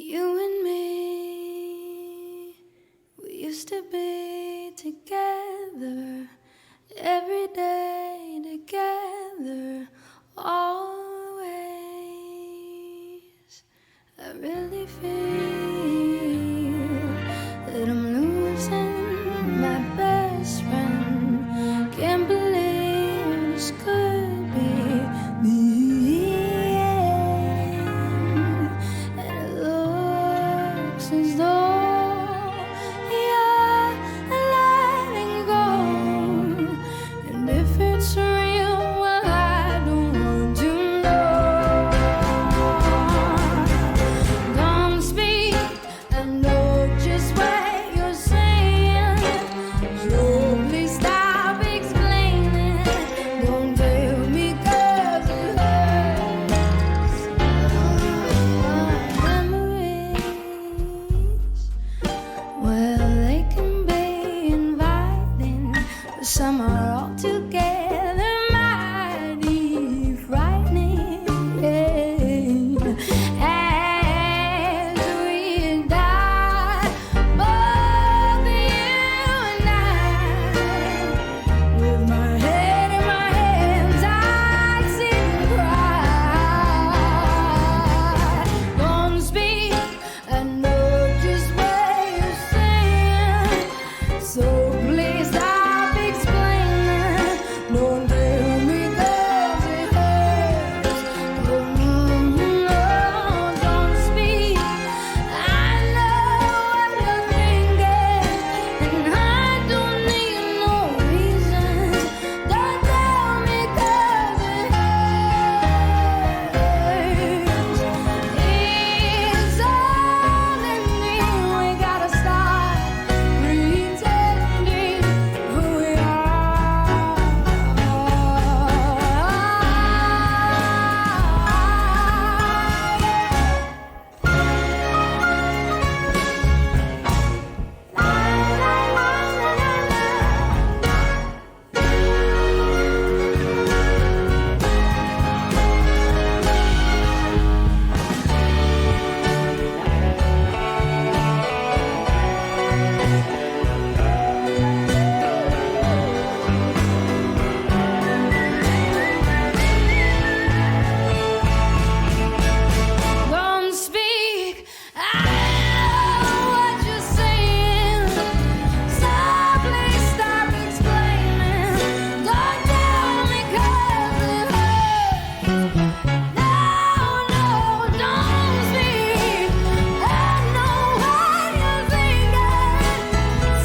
You and me, we used to be together, every day together, always. I really feel that I'm losing my best friend. Can't believe this could be the end. And it looks as though you're letting go. And if it's real, well, I don't want to know. Don't speak, I know just what you're saying. So please stop explaining. Don't tell me 'cause it hurts. Memories, well, they can be inviting, but some are altogether mighty frightening. As we die, both you and I, with my head in my hands, I sit and cry. Don't speak, I know just what you're saying. So please stop explaining. Don't tell me 'cause it hurts. Oh, no, don't speak. I know what you're thinking, and I don't need no reasons. Don't tell me 'cause it hurts. It's all in me. We gotta start pretending who we are. Don't speak. I know what you're saying. So please stop explaining. Don't tell me 'cause it hurts. No, don't speak. I know what you're thinking.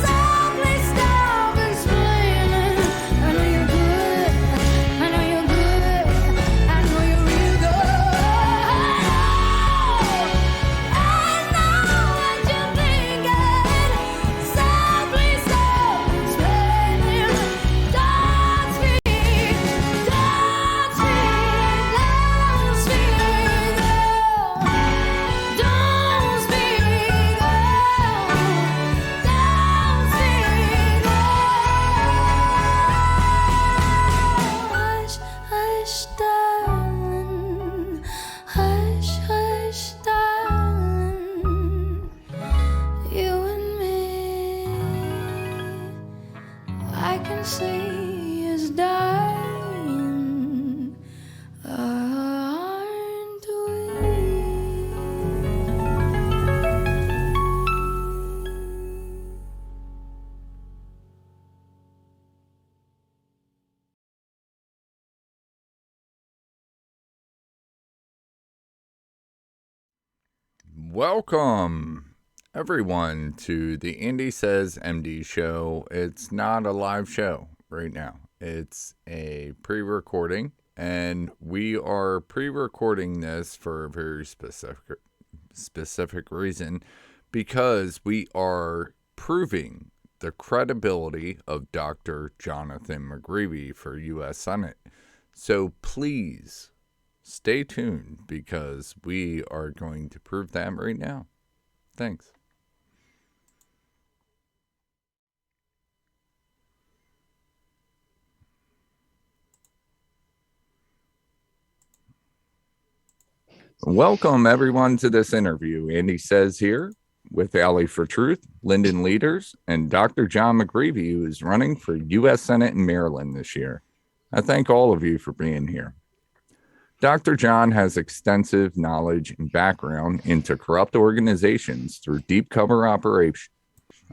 So please stop explaining. I know you're good. I know you're good. I know you're real good. I know what you're thinking. So please stop explaining. Don't speak. Don't speak. Don't speak. Don't speak. Hush, hush, darling. Hush, hush, darling. You and me, I can see is dying, aren't we? Welcome, everyone, to the Andy Says MD show. It's not a live show right now. It's a pre-recording, and we are pre-recording this for a very specific reason, because we are proving the credibility of Dr. Jonathan McGreevey for U.S. Senate. So please stay tuned, because we are going to prove that right now. Thanks. Welcome, everyone, to this interview. Andy says here with Alley for Truth, Linden Leaders, and Dr. Jon McGreevey, who is running for U.S. Senate in Maryland this year. I thank all of you for being here. Dr. Jon has extensive knowledge and background into corrupt organizations through deep cover operations,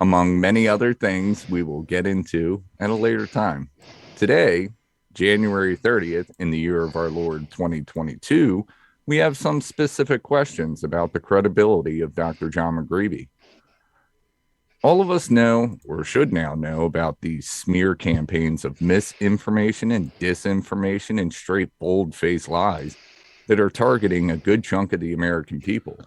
among many other things we will get into at a later time. Today, January 30th, in the year of our Lord 2022, we have some specific questions about the credibility of Dr. Jon McGreevey. All of us know, or should now know, about these smear campaigns of misinformation and disinformation and straight bold-faced lies that are targeting a good chunk of the American people,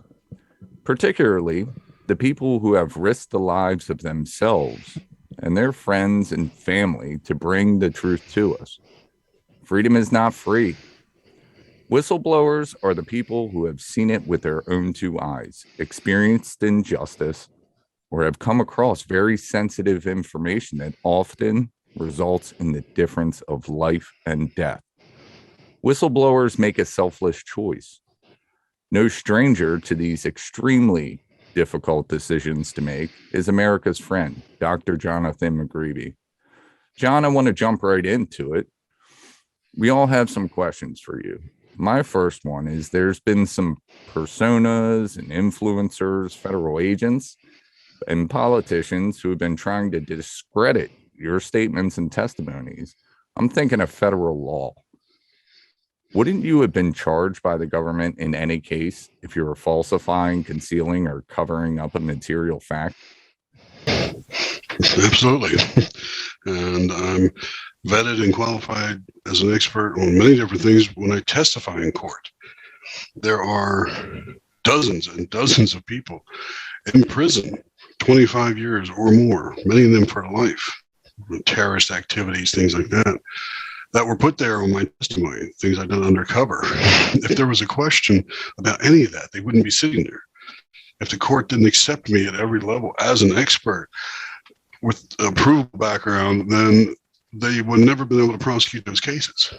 particularly the people who have risked the lives of themselves and their friends and family to bring the truth to us. Freedom is not free. Whistleblowers are the people who have seen it with their own two eyes, experienced injustice, or have come across very sensitive information that often results in the difference of life and death. Whistleblowers make a selfless choice. No stranger to these extremely difficult decisions to make is America's friend, Dr. Jonathan McGreevey. John, I want to jump right into it. We all have some questions for you. My first one is there's been some personas and influencers, federal agents, and politicians who have been trying to discredit your statements and testimonies. I'm thinking of federal law. Wouldn't you have been charged by the government in any case if you were falsifying, concealing, or covering up a material fact? Absolutely. And I'm vetted and qualified as an expert on many different things when I testify in court. There are dozens and dozens of people in prison, 25 years or more, many of them for life, terrorist activities, things like that, that were put there on my testimony, things I've done undercover. If there was a question about any of that, they wouldn't be sitting there. If the court didn't accept me at every level as an expert with a proven background, then they would never been able to prosecute those cases.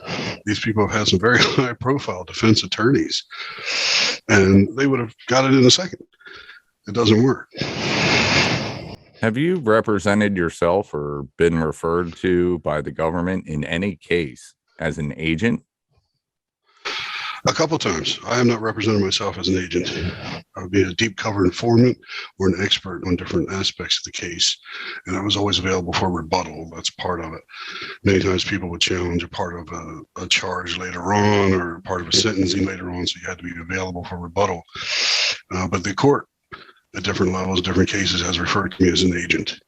These people have had some very high profile defense attorneys, and they would have got it in a second. It doesn't work. Have you represented yourself or been referred to by the government in any case as an agent? A couple times. I have not represented myself as an agent. I would be a deep cover informant or an expert on different aspects of the case. And I was always available for rebuttal. That's part of it. Many times people would challenge a part of a charge later on or part of a sentencing later on, so you had to be available for rebuttal. But the court, at different levels, different cases, has referred to me as an agent.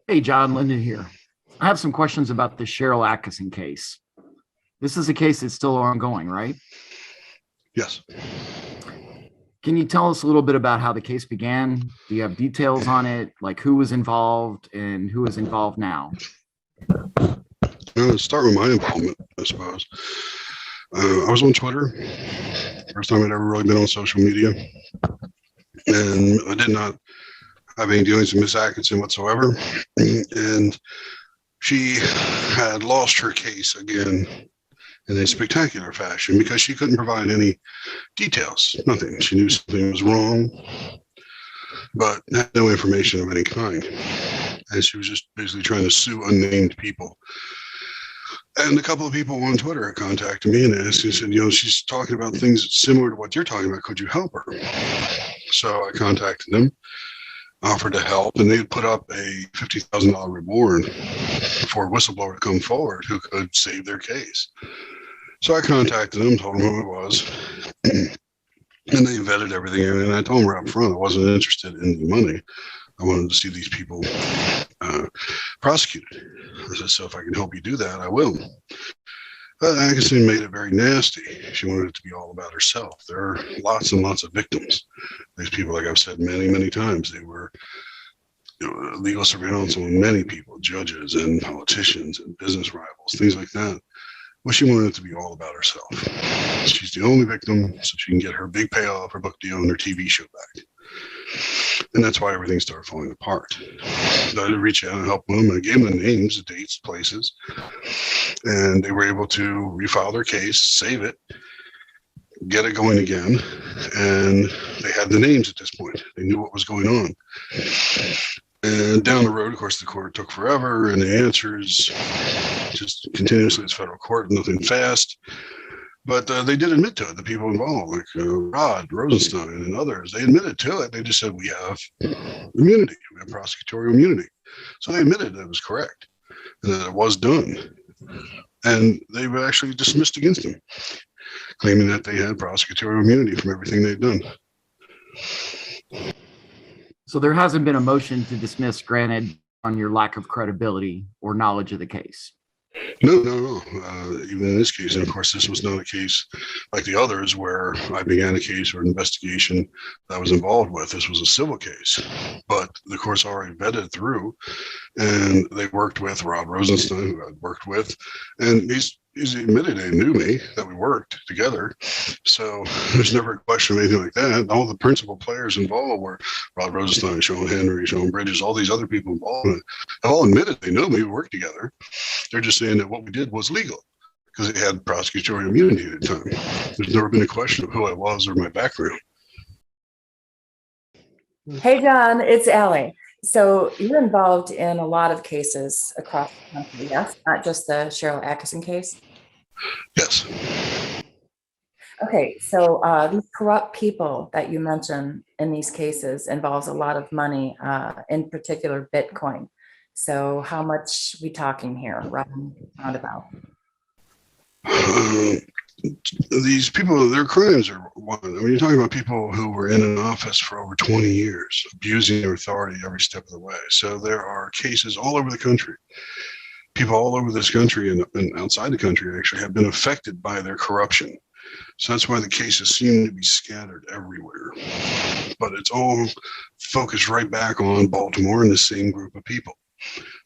Hey, John, Linden here. I have some questions about the Cheryl Atkinson case. This is a case that's still ongoing, right? Yes. Can you tell us a little bit about how the case began? Do you have details on it, like who was involved and who is involved now? Let's start with my involvement, I suppose. I was on Twitter. First time I'd ever really been on social media. And I did not have any dealings with Miss Atkinson whatsoever. And she had lost her case again in a spectacular fashion because she couldn't provide any details, nothing. She knew something was wrong, but had no information of any kind. And she was just basically trying to sue unnamed people. And a couple of people on Twitter had contacted me and asked, and said, she's talking about things similar to what you're talking about. Could you help her? So I contacted them, offered to help, and they had put up a $50,000 reward for a whistleblower to come forward who could save their case. So I contacted them, told them who it was, and they vetted everything. And I told them right up front I wasn't interested in the money. I wanted to see these people prosecuted. I said, so if I can help you do that, I will. But Atkinson made it very nasty. She wanted it to be all about herself. There are lots and lots of victims. These people, like I've said many, many times, they were legal surveillance on many people, judges and politicians and business rivals, things like that. Well, she wanted it to be all about herself. She's the only victim, so she can get her big payoff, her book deal, and her TV show back. And that's why everything started falling apart. So I had to reach out and help them. I gave them the names, the dates, places, and they were able to refile their case, save it, get it going again. And they had the names at this point. They knew what was going on. And down the road, of course, the court took forever, and the answers just continuously, it's federal court, nothing fast. But they did admit to it, the people involved, like Rod Rosenstein and others. They admitted to it. They just said, we have immunity. We have prosecutorial immunity. So they admitted that it was correct and that it was done. And they were actually dismissed against them, claiming that they had prosecutorial immunity from everything they'd done. So there hasn't been a motion to dismiss granted on your lack of credibility or knowledge of the case. No. Even in this case, and of course, this was not a case like the others where I began a case or an investigation that I was involved with. This was a civil case, but the court's already vetted through, and they worked with Rod Rosenstein, who I'd worked with, and he's admitted they knew me, that we worked together. So there's never a question of anything like that. All the principal players involved were Rod Rosenstein, Sean Henry, Sean Bridges, all these other people involved have all admitted they know me, we worked together. They're just saying that what we did was legal because they had prosecutorial immunity at the time. There's never been a question of who I was or my background. Hey, John, it's Allie. So you're involved in a lot of cases across the country, yes? Not just the Cheryl Atkinson case? Yes. Okay, so these corrupt people that you mentioned in these cases involves a lot of money, in particular Bitcoin. So how much we talking here, roundabout? These people, their crimes are one. I mean, you're talking about people who were in an office for over 20 years, abusing their authority every step of the way. So there are cases all over the country. People all over this country and outside the country actually have been affected by their corruption. So that's why the cases seem to be scattered everywhere. But it's all focused right back on Baltimore and the same group of people.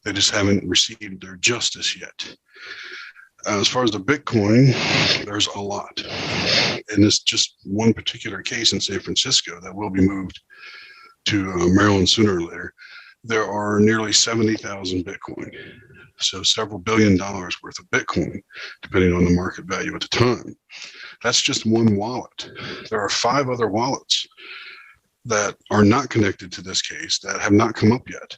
They just haven't received their justice yet. As far as the Bitcoin, there's a lot. And it's just one particular case in San Francisco that will be moved to Maryland sooner or later. There are nearly 70,000 Bitcoin. So several $1 billion worth of Bitcoin, depending on the market value at the time. That's just one wallet. There are 5 other wallets that are not connected to this case that have not come up yet,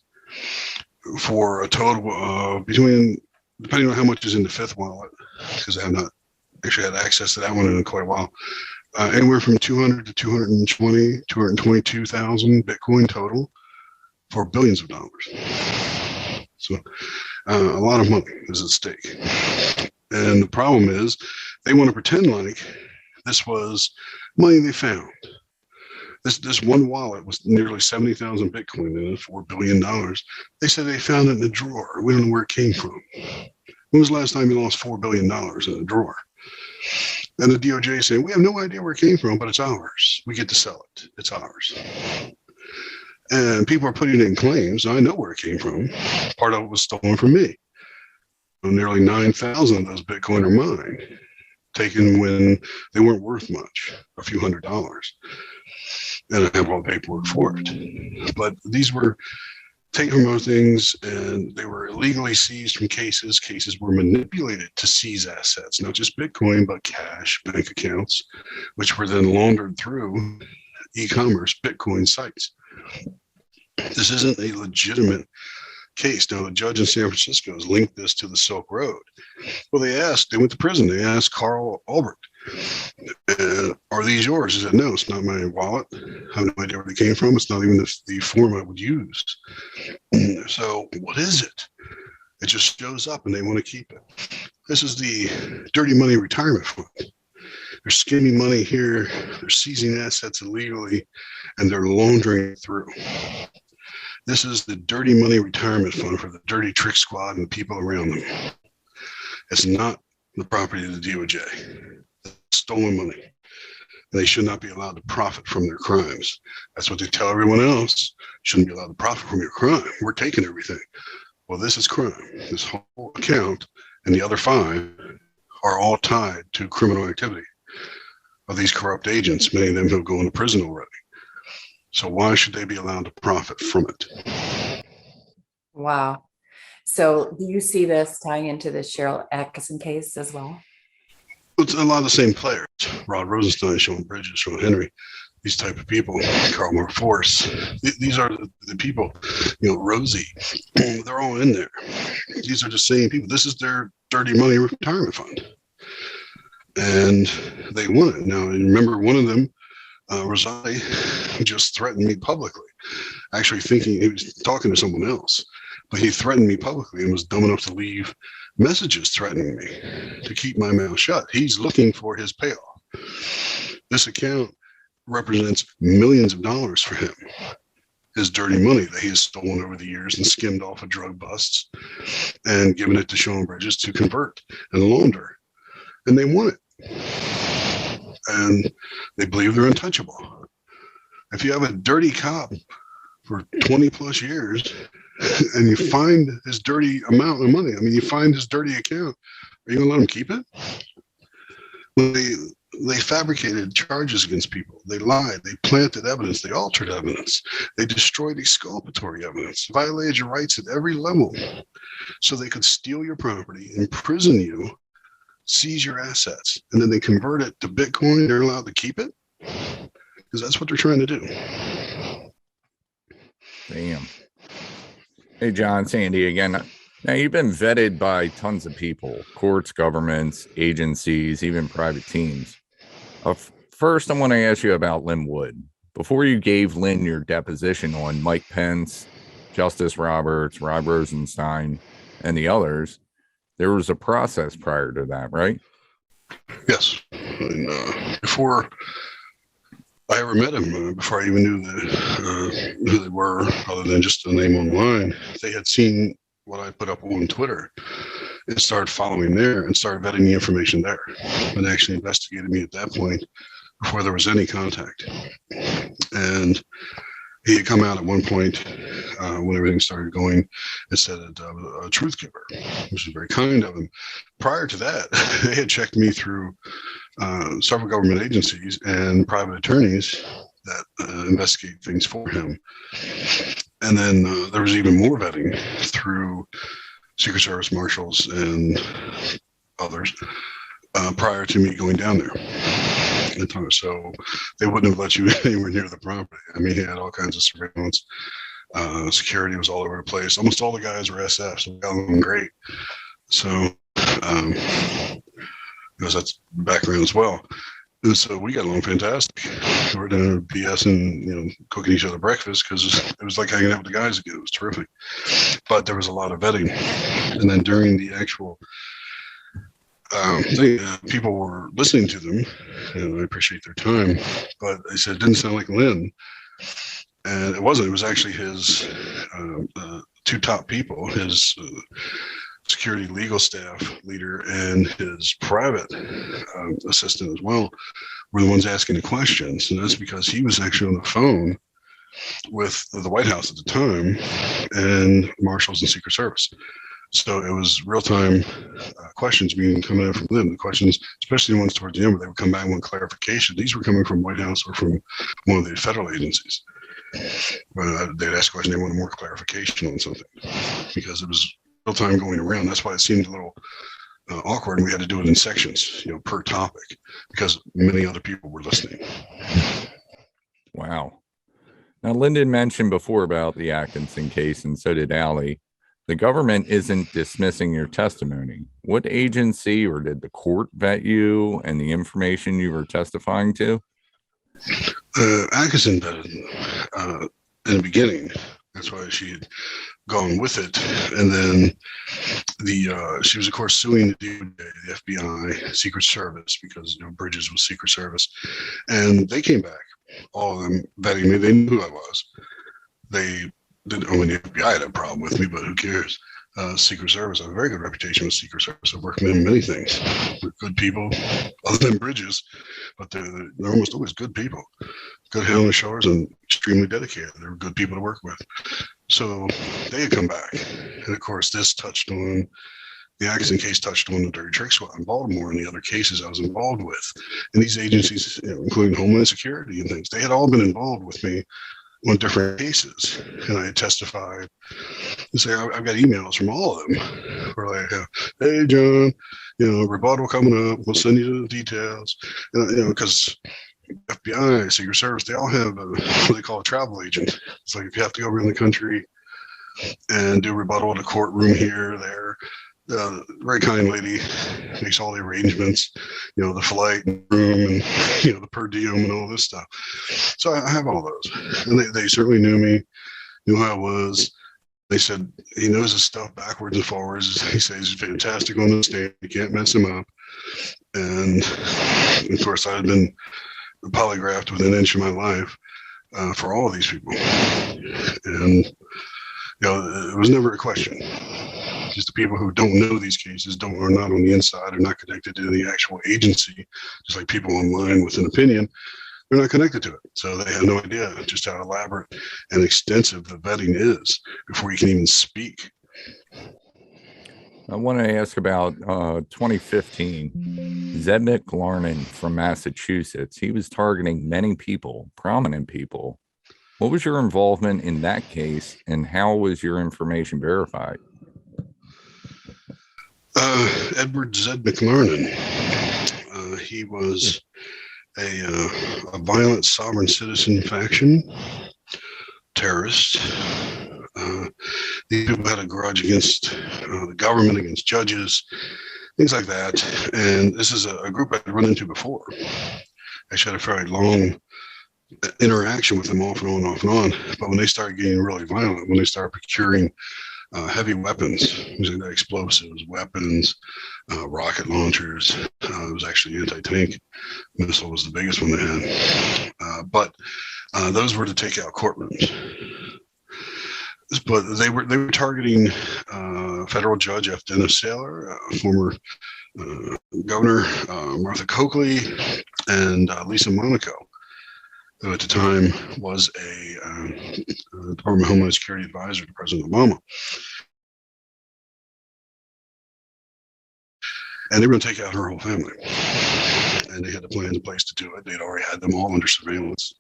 for a total between, depending on how much is in the 5th wallet, because I have not actually had access to that one in quite a while, anywhere from 200 to 222,000 Bitcoin total for billions of dollars. So a lot of money is at stake. And the problem is they want to pretend like this was money they found. This one wallet was nearly 70,000 Bitcoin in it, $4 billion. They said they found it in a drawer. We don't know where it came from. When was the last time you lost $4 billion in a drawer? And the DOJ saying, we have no idea where it came from, but it's ours. We get to sell it. It's ours. And people are putting in claims. I know where it came from. Part of it was stolen from me. Nearly 9,000 of those Bitcoin are mine, taken when they weren't worth much, a few $100s. And I have all the paperwork for it. But these were taken from those things, and they were illegally seized from cases. Cases were manipulated to seize assets, not just Bitcoin, but cash, bank accounts, which were then laundered through e-commerce Bitcoin sites. This isn't a legitimate case. Now, the judge in San Francisco has linked this to the Silk Road. Well, they went to prison. They asked Carl Albrecht, are these yours? He said, no, it's not my wallet. I have no idea where they came from. It's not even the form I would use. So what is it? It just shows up and they want to keep it. This is the dirty money retirement fund. They're skimming money here. They're seizing assets illegally, and they're laundering it through. This is the dirty money retirement fund for the dirty trick squad and the people around them. It's not the property of the DOJ. It's stolen money. And they should not be allowed to profit from their crimes. That's what they tell everyone else. Shouldn't be allowed to profit from your crime. We're taking everything. Well, this is crime. This whole account and the other 5 are all tied to criminal activity of these corrupt agents, many of them who have gone to prison already. So why should they be allowed to profit from it? Wow. So do you see this tying into the Cheryl Atkinson case as well? It's a lot of the same players. Rod Rosenstein, Sean Bridges, Sean Henry, these type of people, Carl Morforce. These are the people, Rosie, they're all in there. These are the same people. This is their dirty money retirement fund. And they want it. Now, remember one of them, Rosati, just threatened me publicly, actually thinking he was talking to someone else. But he threatened me publicly and was dumb enough to leave messages threatening me to keep my mouth shut. He's looking for his payoff. This account represents millions of dollars for him. His dirty money that he has stolen over the years and skimmed off of drug busts and given it to Sean Bridges to convert and launder. And they want it. And they believe they're untouchable. If you have a dirty cop for 20 plus years and you find his dirty amount of money, you find his dirty account, are you gonna let him keep it? They fabricated charges against people. They lied. They planted evidence. They altered evidence. They destroyed exculpatory evidence, violated your rights at every level so they could steal your property, imprison you, seize your assets, and then they convert it to Bitcoin. They're allowed to keep it because that's what they're trying to do. Damn. Hey, John, Sandy again. Now, you've been vetted by tons of people, courts, governments, agencies, even private teams. First, I want to ask you about Lynnwood. Before you gave Lynn your deposition on Mike Pence, Justice Roberts, Rod Rosenstein, and the others, there was a process prior to that, right? Yes. And, before I ever met him, before I even knew who they were, other than just the name online, they had seen what I put up on Twitter and started following there and started vetting the information there and actually investigated me at that point before there was any contact. And he had come out at one point when everything started going and said that I was a truth giver, which was very kind of him. Prior to that, they had checked me through several government agencies and private attorneys that investigate things for him. And then there was even more vetting through Secret Service marshals and others prior to me going down there. So they wouldn't have let you anywhere near the property. He had all kinds of surveillance. Security was all over the place. Almost all the guys were SF, so we got along great. So because that's the background as well. And so we got along fantastic. We were doing BS and cooking each other breakfast because it was like hanging out with the guys again. It was terrific. But there was a lot of vetting, and then during the actual thing, people were listening to them, and I appreciate their time. But they said it didn't sound like Lynn, and it wasn't. It was actually his two top people, his security legal staff leader and his private assistant as well, were the ones asking the questions. And that's because he was actually on the phone with the White House at the time and marshals and Secret Service. So it was real-time questions being coming out from them. The questions, especially the ones towards the end where they would come back and want clarification. These were coming from White House or from one of the federal agencies. They'd ask a question, they wanted more clarification on something because it was time going around. That's why it seemed a little awkward, and we had to do it in sections, per topic, because many other people were listening. Wow. Now, Lyndon mentioned before about the Atkinson case, and so did Allie. The government isn't dismissing your testimony. What agency or did the court vet you and the information you were testifying to? Atkinson vetted in the beginning. That's why she had gone with it. And then she was, of course, suing the DOJ, the FBI, Secret Service, because Bridges was Secret Service. And they came back, all of them vetting me. They knew who I was. They didn't, the FBI had a problem with me, but who cares? Secret Service, I have a very good reputation with Secret Service. I've worked with many things. They're good people, other than Bridges, but they're almost always good people. Good head on the shoulders and extremely dedicated. They're good people to work with. So they had come back. And of course, this touched on, the Atkinson case touched on the dirty trick squad in Baltimore and the other cases I was involved with. And these agencies, including Homeland Security and things, they had all been involved with me on different cases, and I testified and say I've got emails from all of them where like, hey John, rebuttal coming up. We'll send you the details, because FBI, Secret Service, they all have what they call a travel agent. It's like if you have to go around the country and do rebuttal in a courtroom here, there. Very kind lady makes all the arrangements, the flight and room and the per diem and all this stuff. So I have all those, and they certainly knew me, knew who I was. They said he knows his stuff backwards and forwards. He says he's fantastic on the stand. You can't mess him up. And of course, I had been polygraphed within an inch of my life for all of these people, and it was never a question. Just the people who don't know these cases, are not on the inside, are not connected to the actual agency, just like people online with an opinion, they're not connected to it. So they have no idea just how elaborate and extensive the vetting is before you can even speak. I want to ask about 2015. Zednik Larnon from Massachusetts. He was targeting many people, prominent people. What was your involvement in that case, and how was your information verified? Edward Zed McLaren. He was a violent sovereign citizen faction terrorist. These people had a grudge against the government, against judges, things like that. And this is a group I'd run into before. Actually had a very long interaction with them off and on, off and on. But when they started getting really violent, when they started procuring heavy weapons, using explosives, weapons, rocket launchers. It was actually anti-tank missile was the biggest one they had. But those were to take out courtrooms. But they were targeting federal judge F. Dennis Saylor, former governor Martha Coakley, and Lisa Monaco, who at the time was a Department of Homeland Security advisor to President Obama. And they were going to take out her whole family. And they had the plans in place to do it. They'd already had them all under surveillance,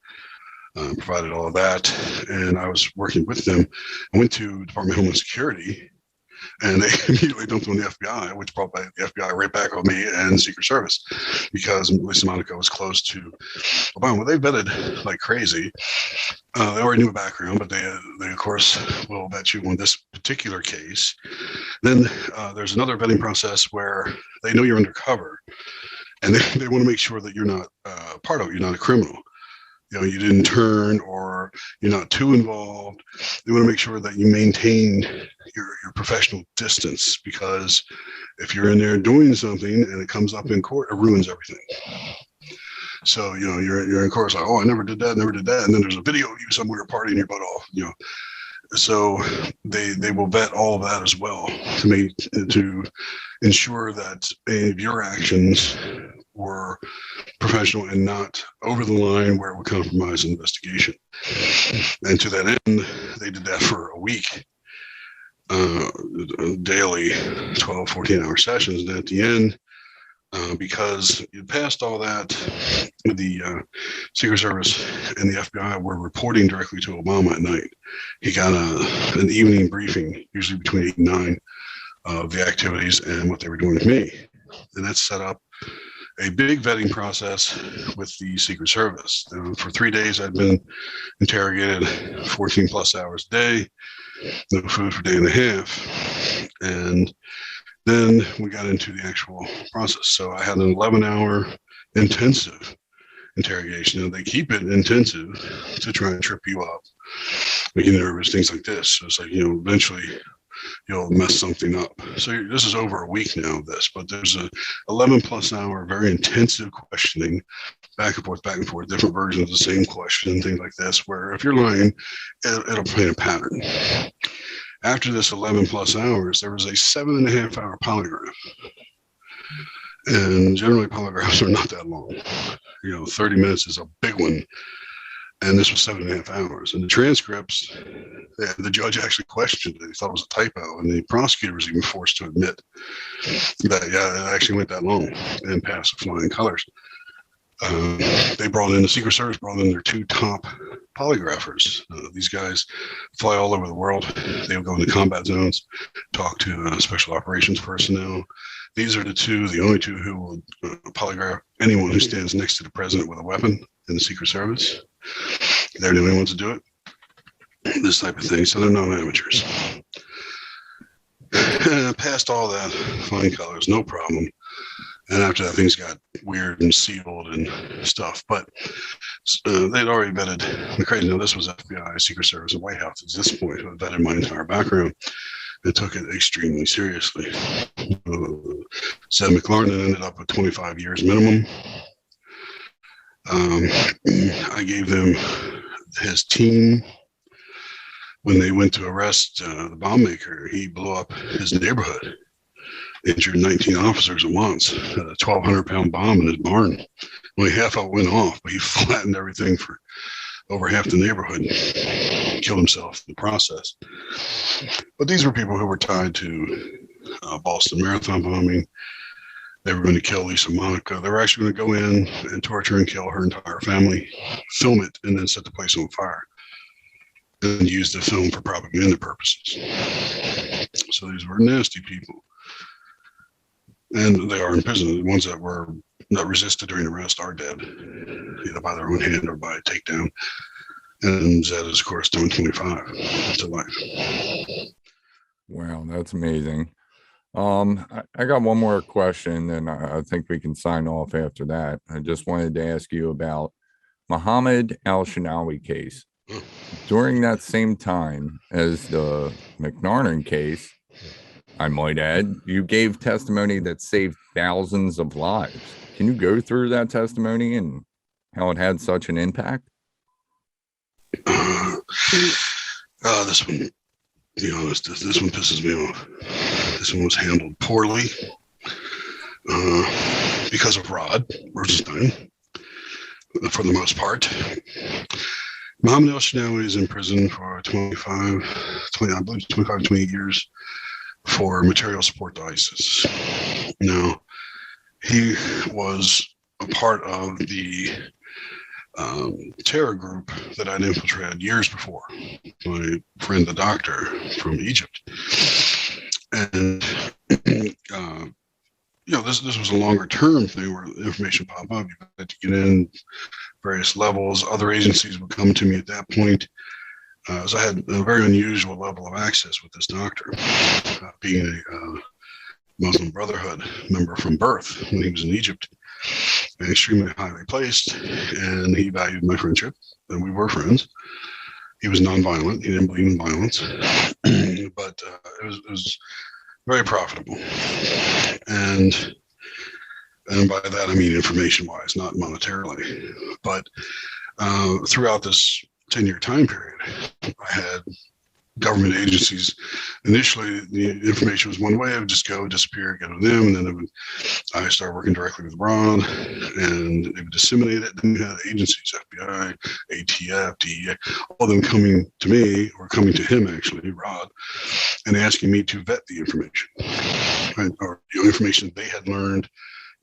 provided all of that. And I was working with them. I went to Department of Homeland Security, and they immediately dumped on the FBI, which brought back the FBI right back on me and Secret Service, because Lisa Monaco was close to Obama. Well, they vetted like crazy. They already knew a background, but they of course will vet you on this particular case. Then there's another vetting process where they know you're undercover, and they want to make sure that you're not part of it. You're not a criminal. You didn't turn, or you're not too involved. They want to make sure that you maintain your professional distance, because if you're in there doing something and it comes up in court, it ruins everything. So, you're in court, it's like, oh, I never did that. And then there's a video of you somewhere partying your butt off, So they will vet all of that as well to ensure that any of your actions were professional and not over the line where it would compromise an investigation. And to that end, they did that for a week, daily 12, 14-hour sessions. And at the end, because you passed all that, the Secret Service and the FBI were reporting directly to Obama at night. He got an evening briefing, usually between 8 and 9, of the activities and what they were doing with me. And that set up a big vetting process with the Secret Service. For 3 days, I'd been interrogated 14 plus hours a day, no food for a day and a half. And then we got into the actual process. So I had an 11-hour intensive interrogation, and they keep it intensive to try and trip you up, make you nervous, things like this. So it's like, eventually you'll mess something up. So this is over a week now of this, but there's a 11 plus hour, very intensive questioning, back and forth, different versions of the same question, things like this, where if you're lying, it'll paint a pattern. After this 11 plus hours, there was a 7.5 hour polygraph. And generally polygraphs are not that long. 30 minutes is a big one. And this was 7.5 hours. And the transcripts, the judge actually questioned it. He thought it was a typo. And the prosecutor was even forced to admit that, it actually went that long and passed with flying colors. They brought in, the Secret Service brought in their 2 top polygraphers. These guys fly all over the world. They would go into combat zones, talk to special operations personnel. These are the only two who will polygraph anyone who stands next to the president with a weapon in the Secret Service. They're the only ones to do it. This type of thing. So they're not amateurs. Past all that, flying colors, no problem. And after that, things got weird and sealed and stuff. But they'd already vetted McCreevey. Now, this was FBI, Secret Service, and White House at this point, who had vetted my entire background and took it extremely seriously. Said McLaren ended up with 25 years minimum. I gave them his team. When they went to arrest the bomb maker, he blew up his neighborhood, injured 19 officers at once, had a 1,200-pound bomb in his barn. Only half of it went off, but he flattened everything for over half the neighborhood, killed himself in the process. But these were people who were tied to Boston Marathon bombing. They were going to kill Lisa Monaco. They were actually going to go in and torture and kill her entire family, film it, and then set the place on fire, and use the film for propaganda purposes. So these were nasty people. And they are in prison. The ones that resisted during arrest are dead, either by their own hand or by a takedown. And Zed is, of course, doing 25 to life. Wow, that's amazing. I got one more question, and I think we can sign off after that. I just wanted to ask you about Muhammad AlShinawi case. During that same time as the McLaren case, I might add, you gave testimony that saved thousands of lives. Can you go through that testimony and how it had such an impact? This one, to be honest, this one pisses me off. This one was handled poorly because of Rod Rosenstein, for the most part. Muhammad AlShinawi is in prison for 28 years for material support to ISIS. Now, he was a part of the terror group that I'd infiltrated years before. My friend, the doctor from Egypt. And, this was a longer term thing where information popped up. You had to get in various levels. Other agencies would come to me at that point. So I had a very unusual level of access with this doctor, being a Muslim Brotherhood member from birth when he was in Egypt, and extremely highly placed, and he valued my friendship, and we were friends. He was nonviolent. He didn't believe in violence, but it was very profitable. And by that, I mean information-wise, not monetarily. But throughout this 10-year time period, I had government agencies. Initially, the information was one way. It would just go, disappear, go to them, and then I started working directly with Ron, and they would disseminate it. Then you had agencies, FBI, ATF, DEA, all of them coming to me, or coming to him, actually, Rod, and asking me to vet the information, right? Or information they had learned.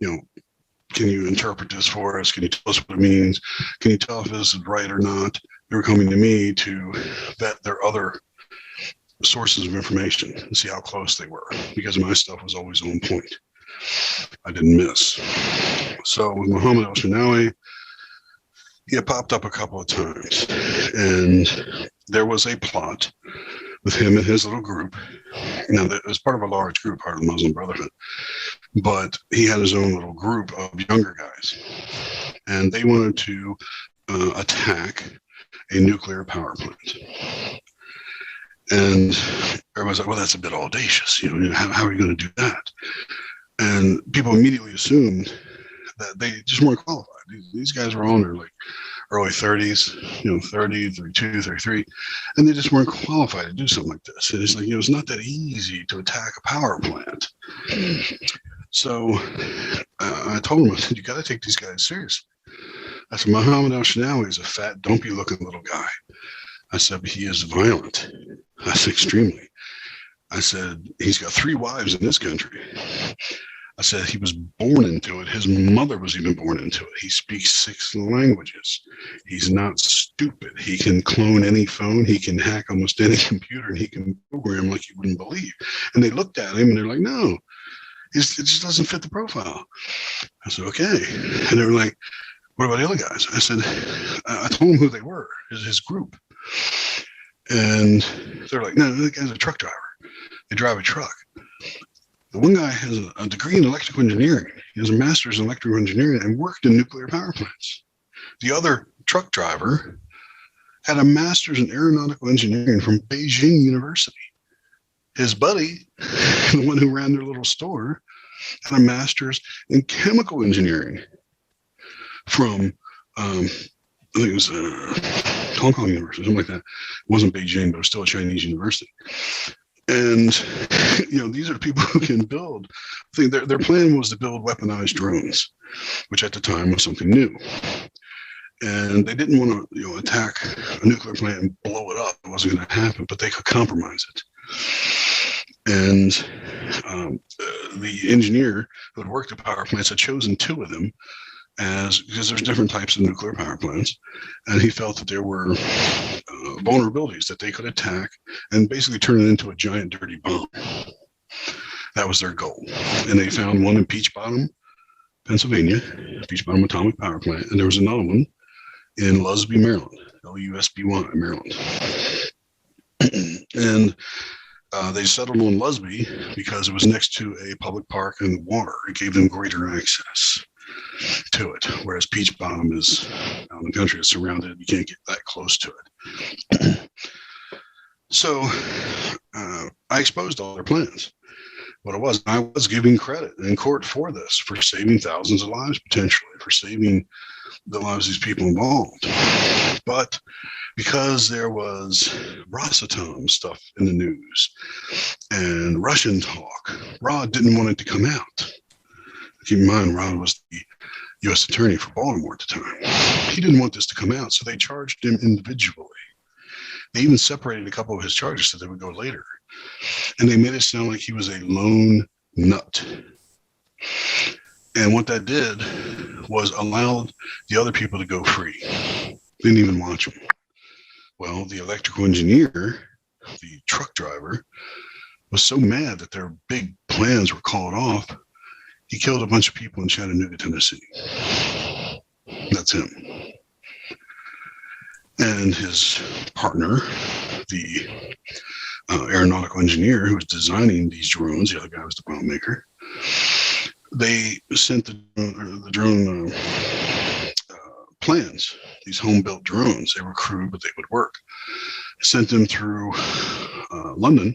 Can you interpret this for us? Can you tell us what it means? Can you tell if this is right or not? They were coming to me to vet their other sources of information and see how close they were, because my stuff was always on point. I didn't miss. So with Muhammad AlShinawi, he had popped up a couple of times, and there was a plot with him and his little group. Now, it was part of a large group, part of the Muslim Brotherhood, but he had his own little group of younger guys, and they wanted to attack a nuclear power plant. And everybody's like, well, that's a bit audacious. How are you going to do that? And people immediately assumed that they just weren't qualified. These guys were on their early 30s, 30, 32, 33, and they just weren't qualified to do something like this. It's like, it's not that easy to attack a power plant. So I told him, I said, you got to take these guys seriously. I said, Muhammad AlShinawi is a fat, dumpy looking little guy. I said, but he is violent. I said, extremely. I said, he's got 3 wives in this country. I said he was born into it. His mother was even born into it. He speaks 6 languages. He's not stupid. He can clone any phone. He can hack almost any computer, and he can program like you wouldn't believe. And they looked at him and they're like, no, it just doesn't fit the profile. I said, okay. And they were like, what about the other guys? I said, I told them who they were, his group. And they're like, no, that guy's a truck driver. They drive a truck. The one guy has a degree in electrical engineering. He has a master's in electrical engineering and worked in nuclear power plants. The other truck driver had a master's in aeronautical engineering from Beijing University. His buddy, the one who ran their little store, had a master's in chemical engineering from, I think it was Hong Kong University, something like that. It wasn't Beijing, but it was still a Chinese university. And, these are the people who can build. I think their plan was to build weaponized drones, which at the time was something new. And they didn't want to, attack a nuclear plant and blow it up. It wasn't going to happen, but they could compromise it. And the engineer who had worked at power plants had chosen 2 of them because there's different types of nuclear power plants, and he felt that there were vulnerabilities that they could attack and basically turn it into a giant dirty bomb. That was their goal. And they found one in Peach Bottom, Pennsylvania, Peach Bottom Atomic Power Plant, and there was another one in Lusby, Maryland, Lusby, Maryland. And they settled on Lusby because it was next to a public park and water. It gave them greater access to it, whereas Peach Bottom is out in the country, it's surrounded. You can't get that close to it. So I exposed all their plans. What it was, I was giving credit in court for this, for saving thousands of lives potentially, for saving the lives of these people involved. But because there was Rosatom stuff in the news and Russian talk, Rod didn't want it to come out. Keep in mind, Rod was the U.S. attorney for Baltimore at the time. He didn't want this to come out, so they charged him individually. They even separated a couple of his charges so they would go later. And they made it sound like he was a lone nut. And what that did was allowed the other people to go free. Didn't even watch them. Well, the electrical engineer, the truck driver, was so mad that their big plans were called off, he killed a bunch of people in Chattanooga, Tennessee. That's him. And his partner, the aeronautical engineer who was designing these drones, the other guy was the bomb maker, they sent the drone plans, these home-built drones. They were crude, but they would work. Sent them through London,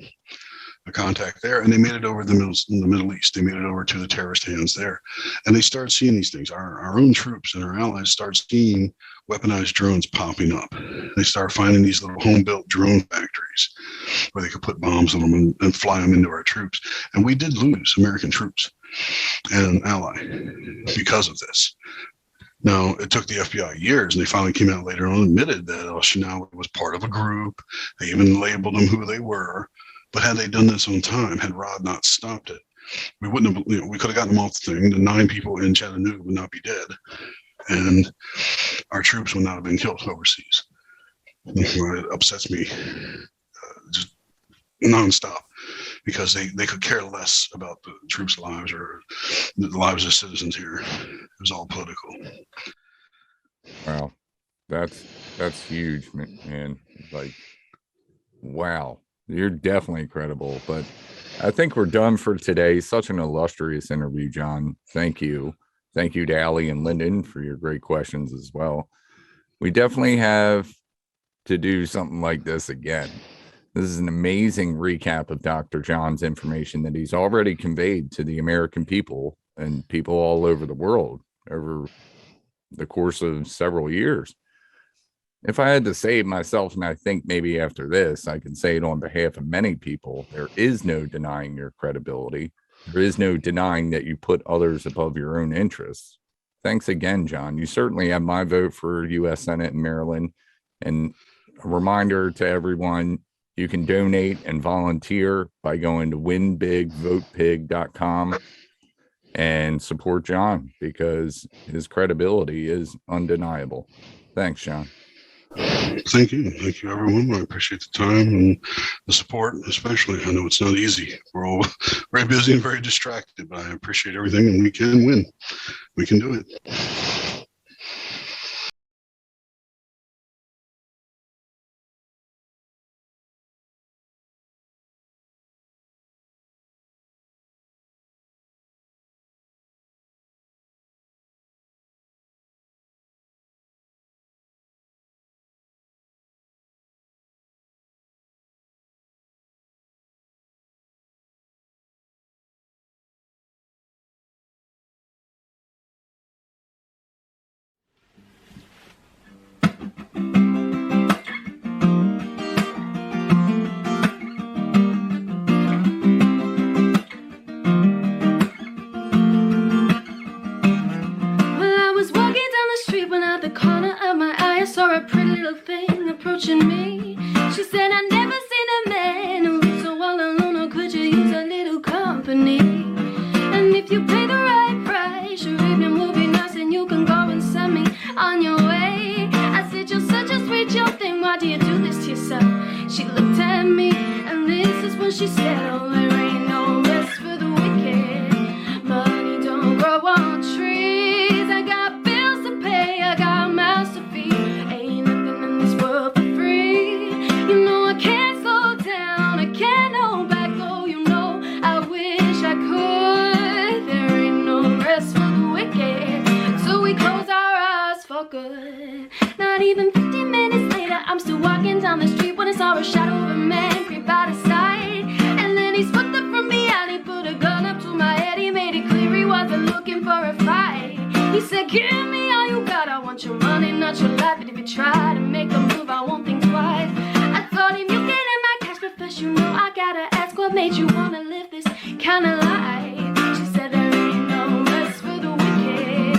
a contact there, and they made it over in the Middle East. They made it over to the terrorist hands there. And they started seeing these things. Our own troops and our allies start seeing weaponized drones popping up. They start finding these little home-built drone factories where they could put bombs on them and fly them into our troops. And we did lose American troops and an ally because of this. Now, it took the FBI years, and they finally came out later on and admitted that AlShinawi was part of a group. They even labeled them who they were. But had they done this on time, had Rod not stopped it, we wouldn't have, we could have gotten them off the thing. The 9 people in Chattanooga would not be dead, and our troops would not have been killed overseas. It upsets me just nonstop, because they could care less about the troops' lives or the lives of citizens here. It was all political. Wow, that's huge, man. Like, wow. You're definitely credible, but I think we're done for today. Such an illustrious interview, Jon. Thank you. Thank you to Allie and Lyndon for your great questions as well. We definitely have to do something like this again. This is an amazing recap of Dr. Jon's information that he's already conveyed to the American people and people all over the world over the course of several years. If I had to say it myself, and I think maybe after this, I can say it on behalf of many people, there is no denying your credibility. There is no denying that you put others above your own interests. Thanks again, Jon. You certainly have my vote for U.S. Senate in Maryland. And a reminder to everyone, you can donate and volunteer by going to winbigvotepig.com. and support Jon because his credibility is undeniable. Thanks, Jon. Thank you. Thank you, everyone. I appreciate the time and the support, especially. I know it's not easy. We're all very busy and very distracted, but I appreciate everything, and we can win. We can do it. Well, I was walking down the street when out the corner of my eye I saw a pretty little thing approaching me. She said, "I've never seen a man who looks so all alone, or could you use a little company? And if you pay the right price, your evening will be nice and you can go and send me on your way." I said, "You're such a sweet young thing, why do you do this to yourself?" She looked at me and this is when she said, "Oh, there ain't no rest for the wicked. Money don't grow on trees. I got bills to pay, I got mouths to feed. Ain't nothing in this world for free. You know I can't slow down, I can't hold back, though. You know I wish I could. There ain't no rest for the wicked." So we close our eyes for good. Not even 15 minutes later, I'm still walking down the street when I saw a shadow of a man creep out of sight. And then he swept up from behind, he put a gun up to my head. He made it clear he wasn't looking for a fight. He said, "Give me all you got, I want your money, not your life. But if you try to make a move, I won't think twice." I told him, "You get in my cash, but first you know I gotta ask, what made you wanna live this kind of life?" She said, "There ain't no rest for the wicked.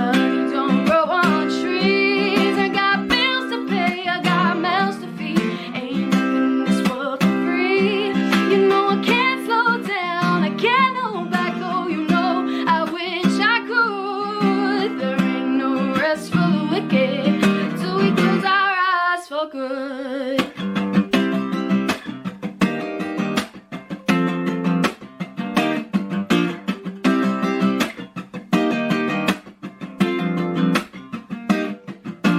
Money don't grow on trees. I got bills to pay, I got mouths to feed. Ain't nothing in this world for free. You know I can't slow down, I can't hold back, though. You know I wish I could. There ain't no rest for the wicked." So we close our eyes for good.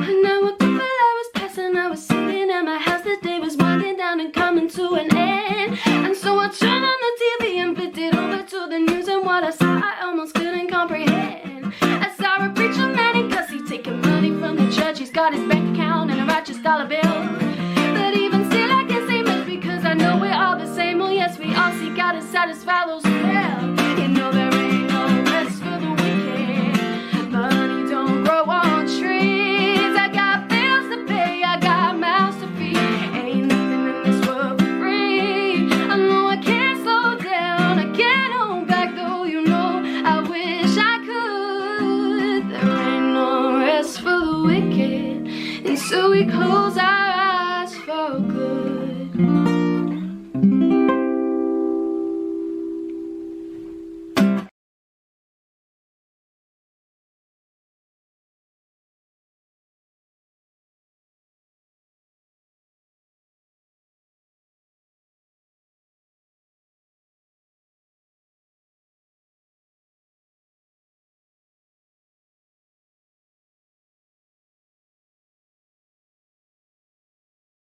And now a couple hours passing, I was sitting at my house. The day was winding down and coming to an end. And so I turned on the TV and flipped it over to the news. And what I saw, I almost couldn't comprehend. I saw a preacher man in custody taking money from the church. He's got his bank account and a righteous dollar bill. But even still, I can't say much because I know we're all the same. Oh yes, we all seek out to satisfy those who fail. You know there ain't no rest for the wicked. Money don't grow on trees. I got bills to pay, I got mouths to feed. Ain't nothing in this world for free. I know I can't slow down, I can't hold back, though. You know I wish I could. There ain't no rest for the wicked. And so we close our